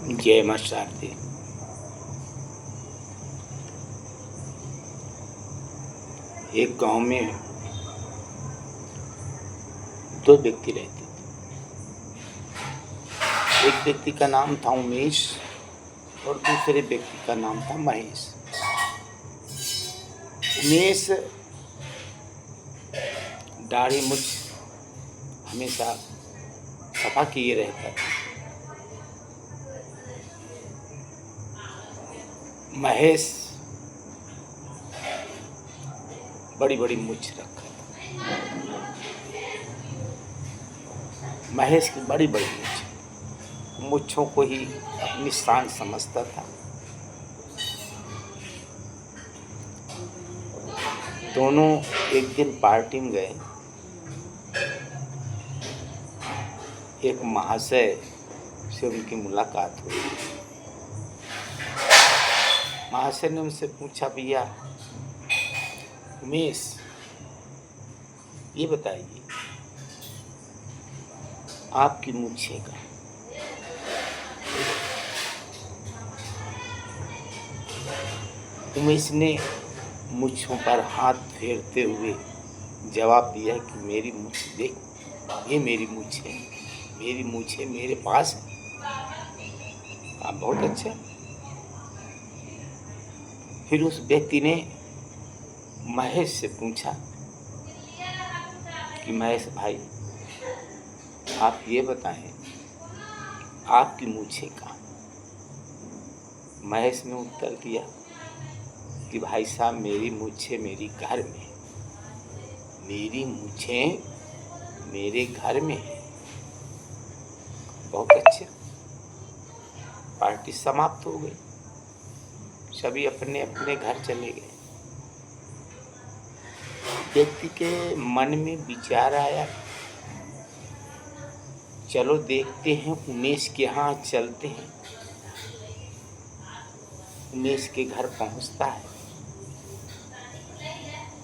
जय मां शारदे। एक गांव में दो व्यक्ति रहते थे। एक व्यक्ति का नाम था उमेश और दूसरे व्यक्ति का नाम था महेश। उमेश दाढ़ी मूंछ हमेशा सफा किए रहता था। महेश बड़ी बड़ी मूंछ रखा था। महेश की बड़ी बड़ी मूंछों को ही अपनी शान समझता था। दोनों एक दिन पार्टी में गए। एक महाशय से उनकी मुलाकात हुई। महाशय ने उनसे पूछा, भैया उमेश, ये बताइए आपकी मूंछें का उमेश ने मूंछों पर हाथ फेरते हुए जवाब दिया कि मेरी मूंछ देख, ये मेरी मूंछें मेरे पास है। आप बहुत अच्छा। फिर उस व्यक्ति ने महेश से पूछा कि महेश भाई, आप ये बताएं आपकी मूंछें कहाँ? महेश ने उत्तर दिया कि भाई साहब, मेरी मूंछें मेरी घर में है। मेरी मूंछें मेरे घर में है। बहुत अच्छे। पार्टी समाप्त हो गई। सभी अपने अपने घर चले गए। व्यक्ति के मन में विचार आया, चलो देखते हैं, उमेश के यहाँ चलते हैं। उमेश के घर पहुंचता है।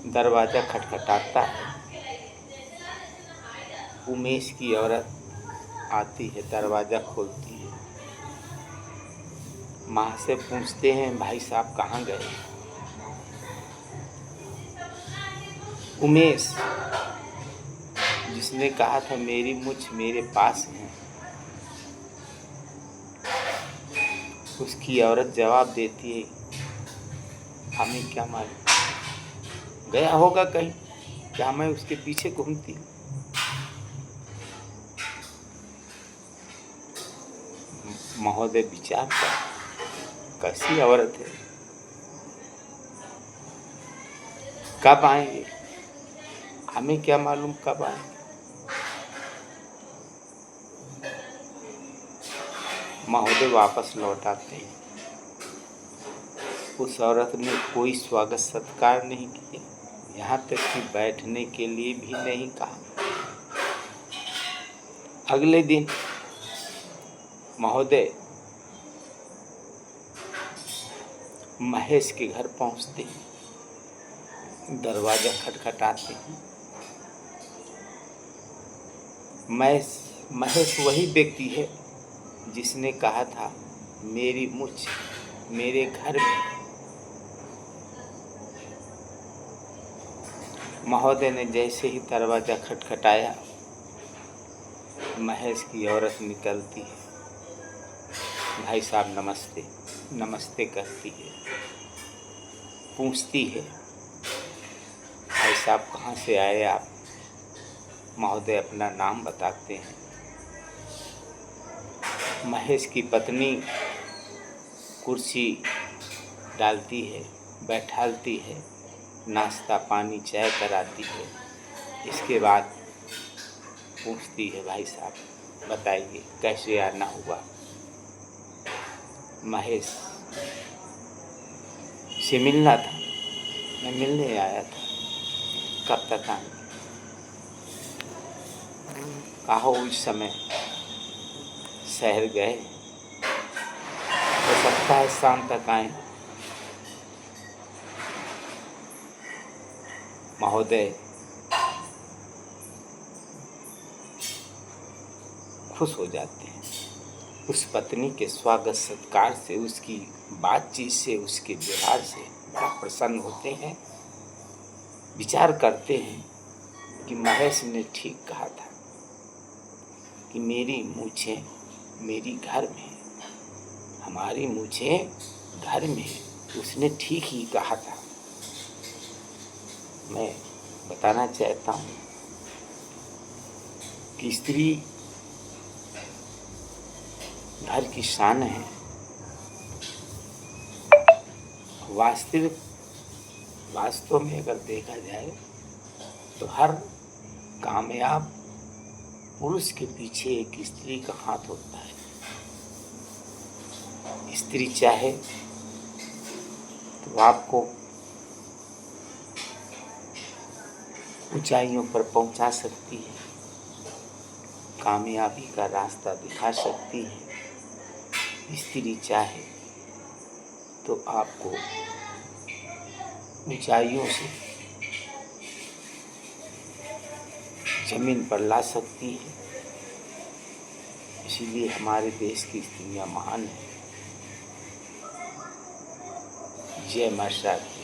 दरवाजा खटखटाता है। उमेश की औरत आती है, दरवाजा खोलती है। माँ से पूछते हैं, भाई साहब कहाँ गए? उमेश, जिसने कहा था मेरी मूंछ मेरे पास है, उसकी औरत जवाब देती है, हमें क्या मालूम, गया होगा कहीं, क्या मैं उसके पीछे घूमती हूँ। महोदय विचार कर, कैसी औरत है, कब आएंगे, हमें क्या मालूम कब आएंगे। महोदय वापस लौट आते हैं। उस औरत ने कोई स्वागत सत्कार नहीं किया, यहाँ तक कि बैठने के लिए भी नहीं कहा। अगले दिन महोदय महेश के घर पहुंचते हैं। दरवाजा खटखटाते हैं। महेश वही व्यक्ति है जिसने कहा था मेरी मूंछ मेरे घर में। महोदय ने जैसे ही दरवाजा खटखटाया, महेश की औरत निकलती है। भाई साहब नमस्ते, नमस्ते करती है। पूछती है, भाई साहब कहाँ से आए आप? महोदय अपना नाम बताते हैं। महेश की पत्नी कुर्सी डालती है, बैठालती है, नाश्ता पानी चाय कराती है। इसके बाद पूछती है, भाई साहब बताइए कैसे आना हुआ? महेश से मिलना था, मैं मिलने आया था। कब तक आएंगे? कहो उस समय शहर गए, हो सकता है शाम तक आए। महोदय खुश हो जाते हैं। उस पत्नी के स्वागत सत्कार से, उसकी बातचीत से, उसके व्यवहार से बड़ा प्रसन्न होते हैं। विचार करते हैं कि महेश ने ठीक कहा था कि मेरी मूछें मेरी घर में है, हमारी मूछें घर में है। उसने ठीक ही कहा था। मैं बताना चाहता हूँ कि स्त्री घर की शान है। वास्तव में अगर देखा जाए तो हर कामयाब पुरुष के पीछे एक स्त्री का हाथ होता है। स्त्री चाहे तो आपको ऊंचाइयों पर पहुंचा सकती है, कामयाबी का रास्ता दिखा सकती है। स्त्री चाहे तो आपको ऊंचाइयों से जमीन पर ला सकती है। इसीलिए हमारे देश की स्त्रियां महान हैं। जय माता दी।